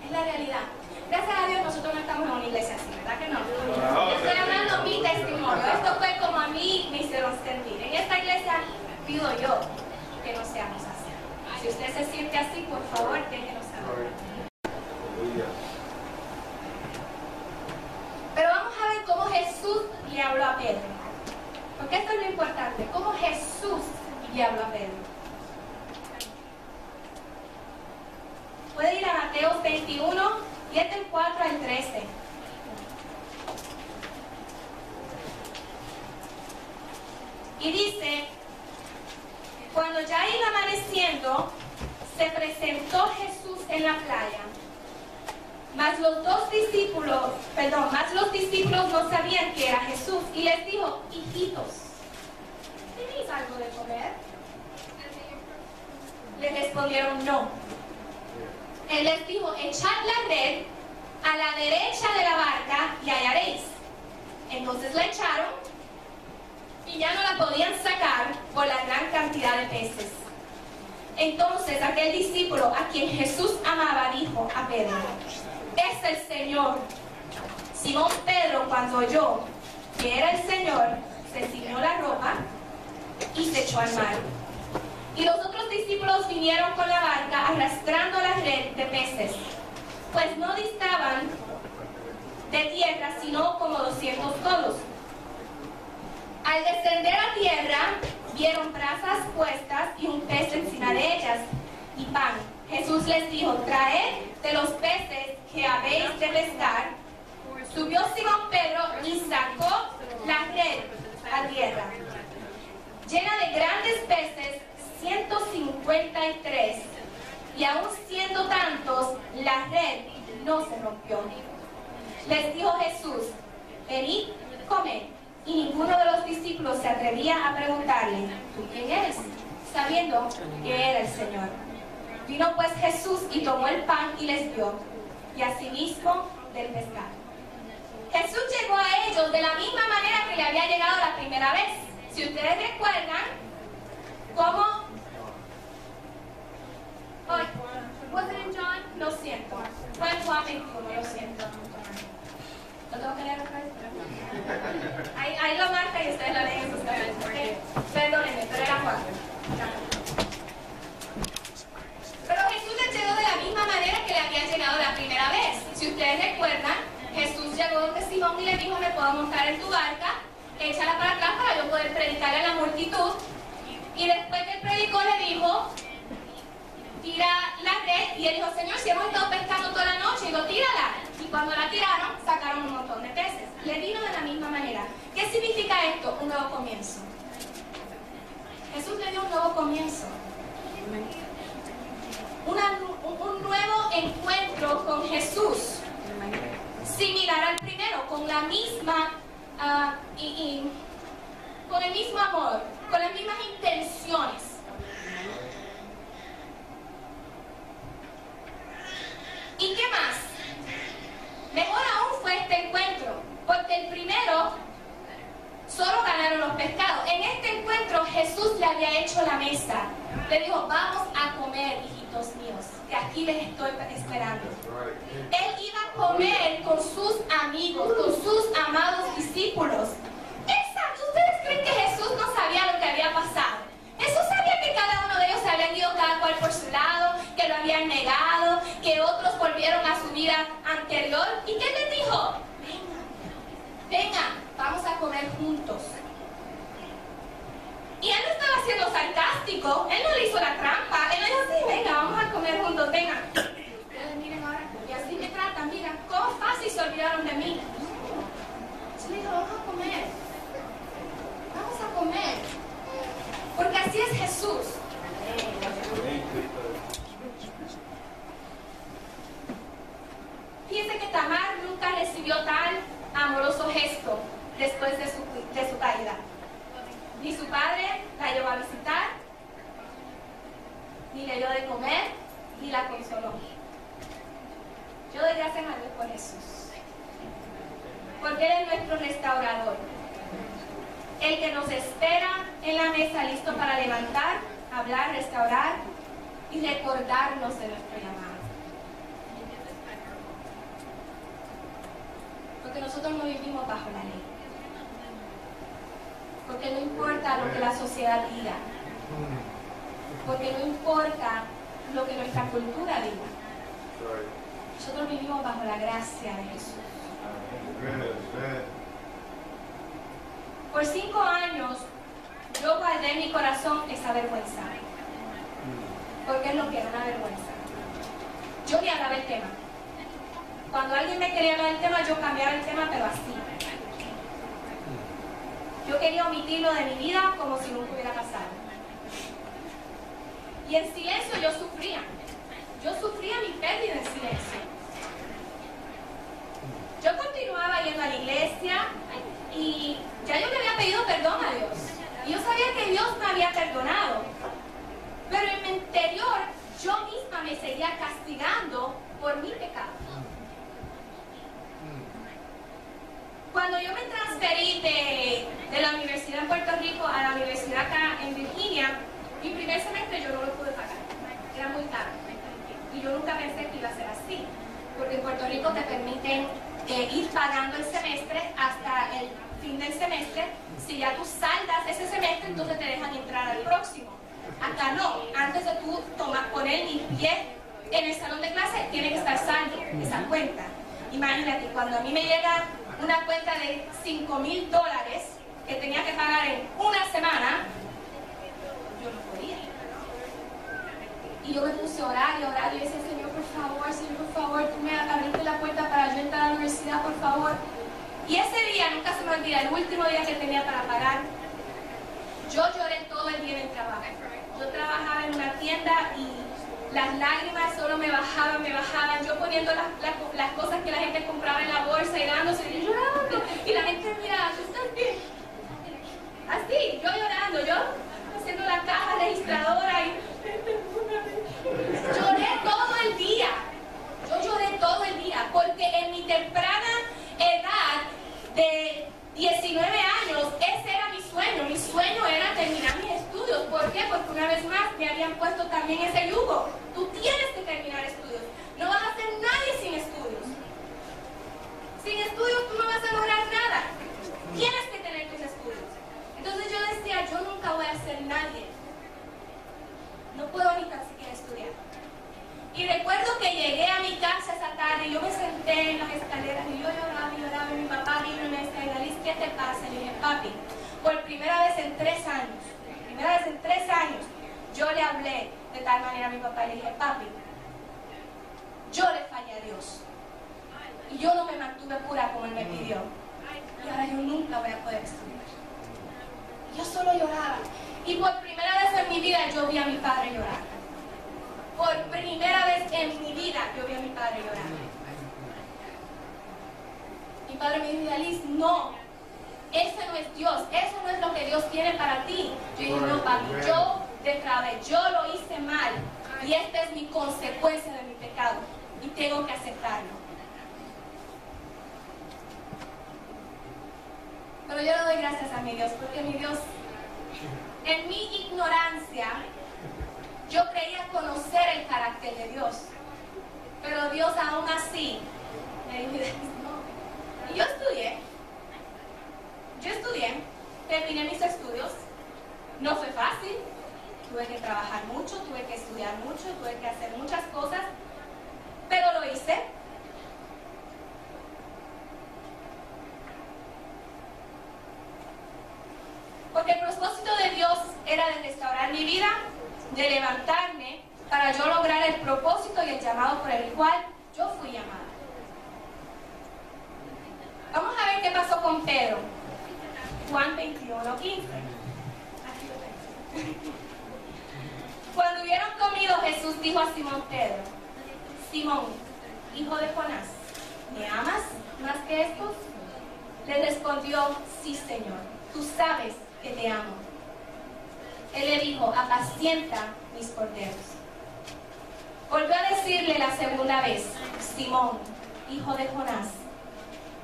Speaker 1: Es la realidad. Gracias a Dios nosotros no estamos en una iglesia así, ¿verdad que no? Yo estoy hablando mi testimonio. Esto fue como a mí me hicieron sentir. En esta iglesia pido yo que no seamos así. Si usted se siente así, por favor, déjenos saber. Pero vamos a ver cómo Jesús le habló a Pedro. Porque esto es lo importante. Cómo Jesús le habló a Pedro. Puede ir a Mateo 21, 7 del 4 al 13. Y dice, cuando ya iba amaneciendo, se presentó Jesús en la playa. Mas los discípulos no sabían que era Jesús. Y les dijo, hijitos, ¿tenéis algo de comer? Les respondieron, no. Él les dijo, echad la red a la derecha de la barca y hallaréis. Entonces la echaron y ya no la podían sacar por la gran cantidad de peces. Entonces aquel discípulo a quien Jesús amaba dijo a Pedro, es el Señor. Simón Pedro, cuando oyó que era el Señor, se ciñó la ropa y se echó al mar. Y los otros discípulos vinieron con la barca arrastrando la red de peces, pues no distaban de tierra sino como 200 codos. Al descender a tierra, vieron brasas puestas y un pez encima de ellas, y pan. Jesús les dijo, traed de los peces que habéis de pescar. Subió Simón Pedro y sacó la red a tierra, llena de grandes peces, 153, y aun siendo tantos, la red no se rompió. Les dijo Jesús, venid, comed. Y ninguno de los discípulos se atrevía a preguntarle, ¿tú quién eres?, sabiendo que era el Señor. Vino pues Jesús y tomó el pan y les dio, y asimismo del pescado. Jesús llegó a ellos de la misma manera que le había llegado la primera vez. Si ustedes recuerdan, ¿cómo? ¿Was it in John? Lo siento. Fue en Juan 21, lo siento. ¿Lo tengo que leer otra vez? Ahí lo marca y ustedes lo leen en sus cabezas, ¿ok? Perdónenme, pero era Juan. Pero Jesús les llegó de la misma manera que le había llegado la primera vez. Si ustedes recuerdan, Jesús llegó donde Simón y le dijo, me puedo montar en tu barca, échala para atrás para yo poder predicarle a la multitud. Y después que él predicó le dijo, tira la red, y él dijo, Señor, si hemos estado pescando toda la noche, y digo, tírala. Y cuando la tiraron, sacaron un montón de peces. Le vino de la misma manera. ¿Qué significa esto? Un nuevo comienzo. Jesús le dio un nuevo comienzo. Un nuevo encuentro con Jesús. Similar al primero, con la misma, con el mismo amor, con las mismas intenciones. ¿Y qué más? Mejor aún fue este encuentro, porque el primero solo ganaron los pescados. En este encuentro Jesús le había hecho la mesa. Le dijo, vamos a comer, hijitos míos, que aquí les estoy esperando. Él iba a comer con sus amigos, con sus amados discípulos. ¿Ustedes creen que Jesús no sabía lo que había pasado? Jesús sabía que cada uno de ellos se habían ido cada cual por su lado, que lo habían negado, que otros volvieron a su vida anterior. ¿Y qué les dijo? Vengan, vamos a comer juntos. Y él no estaba siendo sarcástico, él no le hizo la trampa, él le dijo, sí, venga, vamos a comer juntos, vengan. Ustedes miren ahora, y así me tratan, mira, cómo fácil se olvidaron de mí. Yo le digo, vamos a comer. Vamos a comer. Porque así es Jesús. Fíjense que Tamar nunca recibió tal amoroso gesto después de su caída. Ni su padre la llevó a visitar, ni le dio de comer, ni la consoló. Yo doy gracias a Dios por Jesús. Porque Él es nuestro restaurador. El que nos espera en la mesa listo para levantar, hablar, restaurar y recordarnos de nuestro llamado. Porque nosotros no vivimos bajo la ley. Porque no importa lo que la sociedad diga. Porque no importa lo que nuestra cultura diga. Nosotros vivimos bajo la gracia de Jesús. Por 5 años yo guardé en mi corazón esa vergüenza. Porque es lo que era una vergüenza. Yo ni hablaba el tema. Cuando alguien me quería hablar del tema, yo cambiaba el tema, pero así. Yo quería omitirlo de mi vida como si nunca hubiera pasado. Y en silencio yo sufría. Yo sufría mi pérdida en silencio. Yo continuaba yendo a la iglesia y ya yo le había pedido perdón a Dios. Y yo sabía que Dios me había perdonado. Pero en mi interior yo misma me seguía castigando por mi pecado. Cuando yo me transferí de la universidad en Puerto Rico a la universidad acá en Virginia, mi primer semestre yo no lo pude pagar. Era muy caro. Y yo nunca pensé que iba a ser así. Porque en Puerto Rico te permiten ir pagando el semestre hasta el fin del semestre. Si ya tú saldas ese semestre, entonces te dejan entrar al próximo. Acá no. Antes de tú poner mi pie en el salón de clase, tiene que estar saldo esa cuenta. Imagínate, cuando a mí me llega una cuenta de $5,000 que tenía que pagar en una semana, yo no podía. Y yo me puse a orar y orar y decía, Señor, por favor, tú me abriste la puerta para yo entrar a la universidad, por favor. Y ese día, nunca se me olvida, el último día que tenía para pagar, yo lloré todo el día en el trabajo. Yo trabajaba en una tienda y las lágrimas solo me bajaban, yo poniendo las cosas que la gente compraba en la bolsa y dándose, y yo llorando, y la gente miraba, ¿tú estás bien? Así, yo llorando, yo haciendo la caja registradora y lloré todo el día. Yo lloré todo el día, porque en mi temprana edad de 19 años, ese era mi sueño. Mi sueño era terminar mis estudios. ¿Por qué? Porque una vez más me habían puesto también ese yugo. Tú tienes que terminar estudios. No vas a ser nadie sin estudios. Sin estudios tú no vas a lograr nada. Tienes que tener tus estudios. Entonces yo decía, yo nunca voy a ser nadie. No puedo ni tan siquiera estudiar. Y recuerdo que llegué a mi casa esa tarde y yo me senté en las escaleras y yo lloraba y mi papá vino y me decía, Idalys, ¿qué te pasa? Y le dije, papi, por primera vez en 3 años, yo le hablé de tal manera a mi papá y le dije, papi, yo le fallé a Dios. Y yo no me mantuve pura como Él me pidió. Y ahora yo nunca voy a poder estudiar. Yo solo lloraba. Y por primera vez en mi vida yo vi a mi padre llorar. Por primera vez en mi vida yo vi a mi padre llorar. Mi padre me dijo, Idalys, no, ese no es Dios, eso no es lo que Dios tiene para ti. Yo dije, no, papi, yo depravé, yo lo hice mal y esta es mi consecuencia de mi pecado y tengo que aceptarlo. Pero yo le doy gracias a mi Dios, porque mi Dios, en mi ignorancia, yo creía conocer el carácter de Dios, pero Dios aún así me dijo, no. Y yo estudié, terminé mis estudios, no fue fácil, tuve que trabajar mucho, tuve que estudiar mucho, tuve que hacer muchas cosas, pero lo hice. Porque el propósito de Dios era de restaurar mi vida, de levantarme para yo lograr el propósito y el llamado por el cual yo fui llamada. Vamos a ver qué pasó con Pedro. Juan 21:15. Cuando hubieron comido, Jesús dijo a Simón Pedro, Simón, hijo de Jonás, ¿me amas más que estos? Le respondió, sí, Señor, tú sabes que te amo. Él le dijo, apacienta mis corderos. Volvió a decirle la segunda vez, Simón, hijo de Jonás,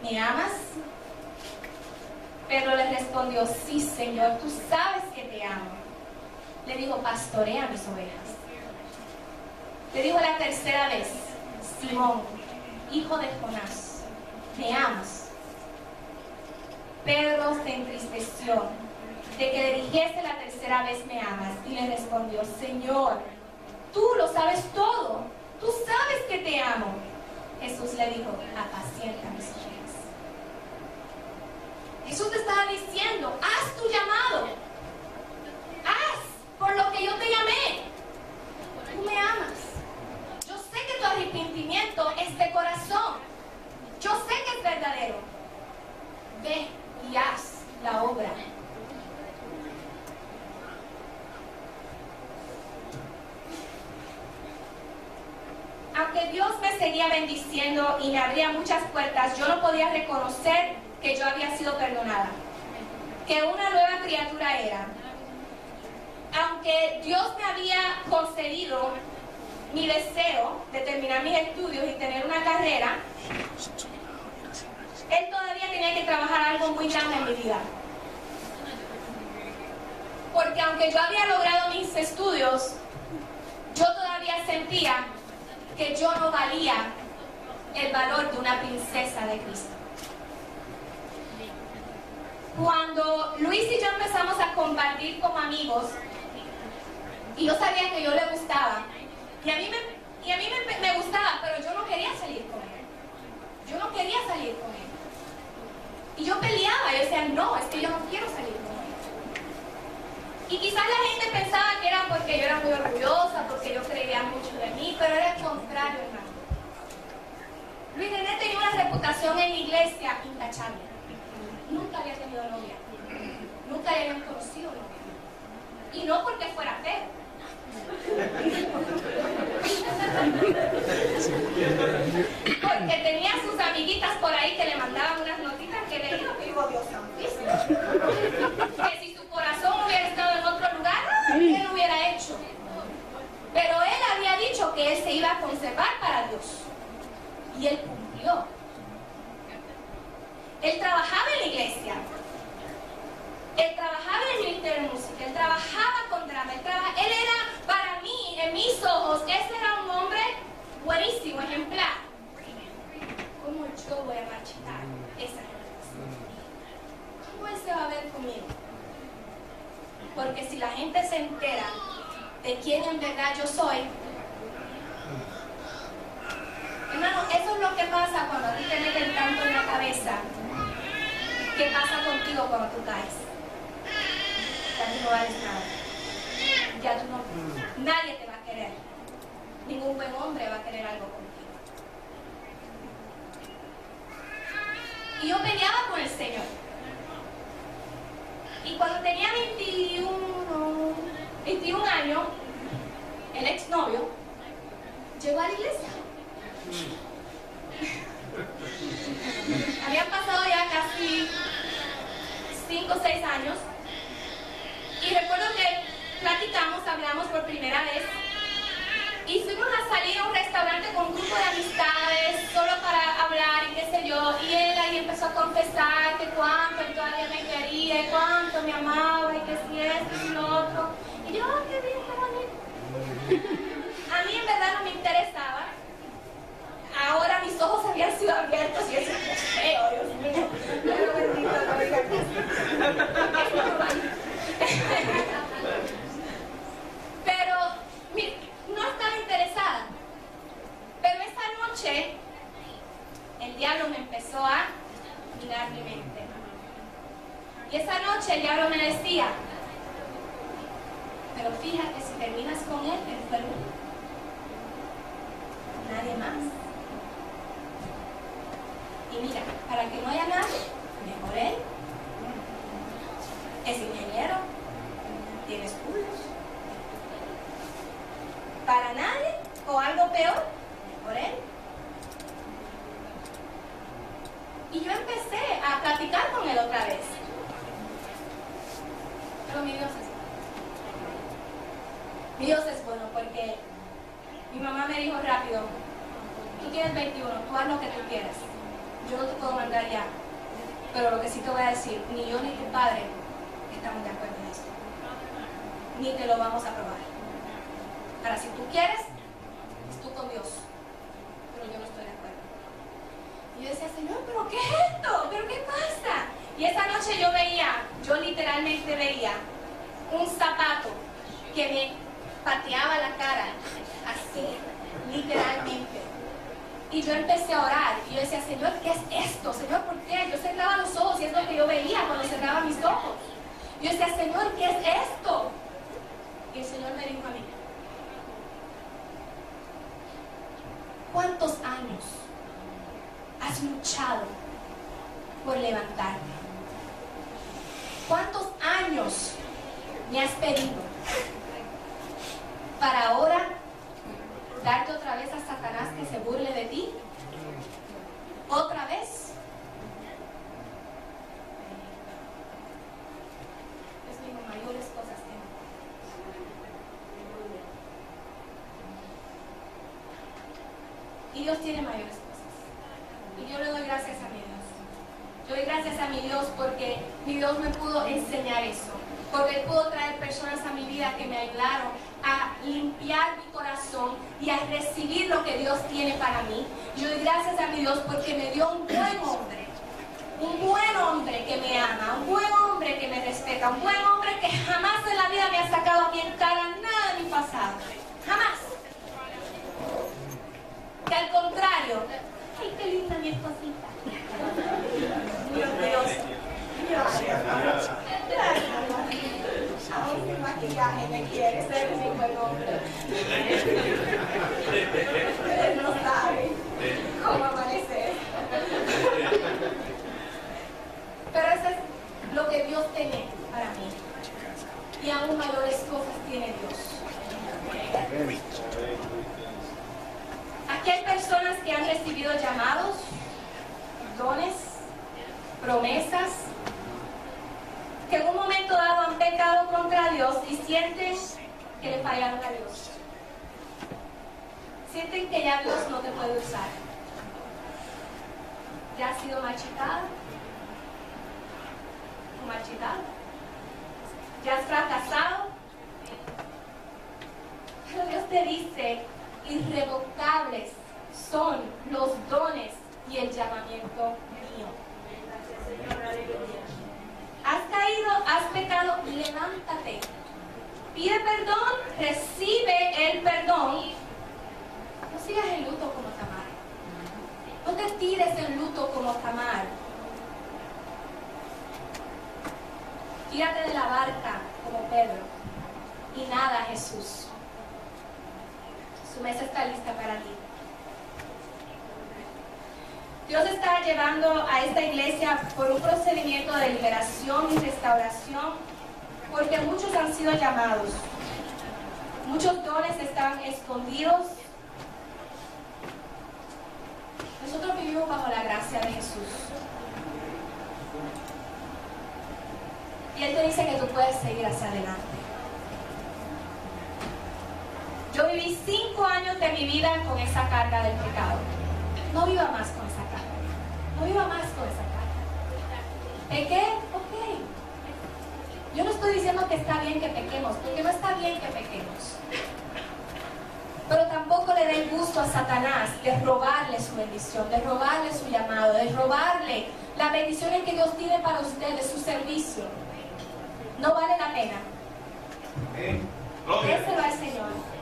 Speaker 1: ¿me amas? Pedro le respondió, sí, Señor, tú sabes que te amo. Le dijo, pastorea mis ovejas. Le dijo la tercera vez, Simón, hijo de Jonás, ¿me amas? Pedro se entristeció de que le dijese la tercera vez, ¿me amas? Y le respondió, Señor, tú lo sabes todo, tú sabes que te amo. Jesús le dijo, apacienta mis ovejas. Jesús te estaba diciendo, haz tu llamado, haz por lo que yo te llamé. Tú me amas. Yo sé que tu arrepentimiento es de corazón. Yo sé que es verdadero. Ve y haz la obra. Aunque Dios me seguía bendiciendo y me abría muchas puertas, yo no podía reconocer que yo había sido perdonada, que una nueva criatura era. Aunque Dios me había concedido mi deseo de terminar mis estudios y tener una carrera, él todavía tenía que trabajar algo muy grande en mi vida. Porque aunque yo había logrado mis estudios, yo todavía sentía que yo no valía el valor de una princesa de Cristo. Cuando Luis y yo empezamos a compartir como amigos, y yo sabía que yo le gustaba, y a mí me gustaba, pero yo no quería salir con él. Yo no quería salir con él. Y yo peleaba, yo decía, no, es que yo no quiero salir con él. Y quizás la gente pensaba que era porque yo era muy orgullosa, porque yo creía mucho de mí, pero era el contrario, hermano. Luis René tenía una reputación en la iglesia intachable. Nunca había tenido novia. Nunca le habían conocido novia. Y no porque fuera feo. Porque tenía sus amiguitas por ahí que le mandaban unas notitas que le dijo que digo, Dios santísimo. Que si su corazón hubiera estado en otro lugar, él lo hubiera hecho. Pero él había dicho que él se iba a conservar para Dios. Y él cumplió. Él trabajaba en la iglesia. Él trabajaba en el ministerio de música. Él trabajaba con drama. Él era, para mí, en mis ojos, ese era un hombre buenísimo, ejemplar. ¿Cómo yo voy a marchitar esa relación? ¿Cómo él se va a ver conmigo? Porque si la gente se entera de quién en verdad yo soy, hermano, eso es lo que pasa cuando a ti te meten tanto en la cabeza. ¿Qué pasa contigo cuando tú caes? Ya tú no vales nada. Ya tú no. Nadie te va a querer. Ningún buen hombre va a querer algo contigo. Y yo peleaba con el Señor. Y cuando tenía 21 años, el exnovio llegó a la iglesia. Habían pasado ya casi 5 o 6 años y recuerdo que platicamos, hablamos por primera vez y fuimos a salir a un restaurante con un grupo de amistades solo para hablar y qué sé yo, y él ahí empezó a confesar que cuánto él todavía me quería y cuánto me amaba y que si esto y lo otro, y yo, oh, qué bien, qué bonito. A mí en verdad no me interesaba. Ahora mis ojos habían sido abiertos y eso es feo, Dios mío. Pero bendito, no digas Pero, mire, no estaba interesada. Pero esa noche, el diablo me empezó a mirar mi mente. Y esa noche el diablo me decía, pero fíjate, si terminas con él, él fue el único. Nadie más. Y mira, para que no haya nadie, mejor él. Es ingeniero, tiene estudios. Para nadie, o algo peor, mejor él. Y yo empecé a platicar con él otra vez. Pero mi Dios es bueno. Mi Dios es bueno porque mi mamá me dijo rápido, tú tienes 21, tú haz lo que tú quieras. Yo no te puedo mandar ya. Pero lo que sí te voy a decir, ni yo ni tu padre estamos de acuerdo en esto. Ni te lo vamos a aprobar. Ahora, si tú quieres, es tú con Dios. Pero yo no estoy de acuerdo. Y yo decía, Señor, ¿pero qué es esto? ¿Pero qué pasa? Y esa noche yo literalmente veía un zapato que me pateaba la cara, así, literalmente. Y yo empecé a orar, y yo decía, Señor, ¿qué es esto? Señor, ¿por qué? Yo cerraba los ojos, y es lo que yo veía cuando cerraba mis ojos. Yo decía, Señor, ¿qué es esto? Y el Señor me dijo a mí, ¿cuántos años has luchado por levantarte? ¿Cuántos años me has pedido para ahora darte otra vez a Satanás que se burle de ti? ¿Otra vez? Es digo, mayores cosas tengo. tiene mayores cosas. Y yo le doy gracias a mi Dios. Yo doy gracias a mi Dios porque mi Dios me pudo enseñar eso. Porque Él pudo traer personas a mi vida que me ayudaron a limpiar mi corazón y a recibir lo que Dios tiene para mí. Yo doy gracias a mi Dios porque me dio un buen hombre que me ama, un buen hombre que me respeta, un buen hombre que jamás en la vida me ha sacado a mí en cara nada de mi pasado. Jamás. Que al contrario, ¡ay, qué linda mi esposita! Dios, Dios. Aún sin maquillaje me quiere, ser mi buen hombre. Ustedes no saben cómo amanecer. Pero eso es lo que Dios tiene para mí. Y aún mayores cosas tiene Dios. Aquí hay personas que han recibido llamados, dones, promesas, que en un momento dado han pecado contra Dios y sienten que le fallaron a Dios. Sienten que ya Dios no te puede usar. Ya has sido machacado o machacado. Ya has fracasado. Pero Dios te dice, irrevocables son los dones y el llamamiento mío. Has caído, has pecado, levántate. Pide perdón, recibe el perdón. No sigas en luto como Tamar. No te tires en luto como Tamar. Tírate de la barca como Pedro y nada, Jesús. Su mesa está lista para ti. Dios está llevando a esta iglesia por un procedimiento de liberación y restauración, porque muchos han sido llamados. Muchos dones están escondidos. Nosotros vivimos bajo la gracia de Jesús. Y Él te dice que tú puedes seguir hacia adelante. Yo viví 5 años de mi vida con esa carga del pecado. No viva más con esa carga. No viva más con esa carga. ¿Pequé? Ok. Yo no estoy diciendo que está bien que pequemos, porque no está bien que pequemos. Pero tampoco le den gusto a Satanás de robarle su bendición, de robarle su llamado, de robarle las bendiciones que Dios tiene para ustedes, su servicio. No vale la pena. Déselo al Señor.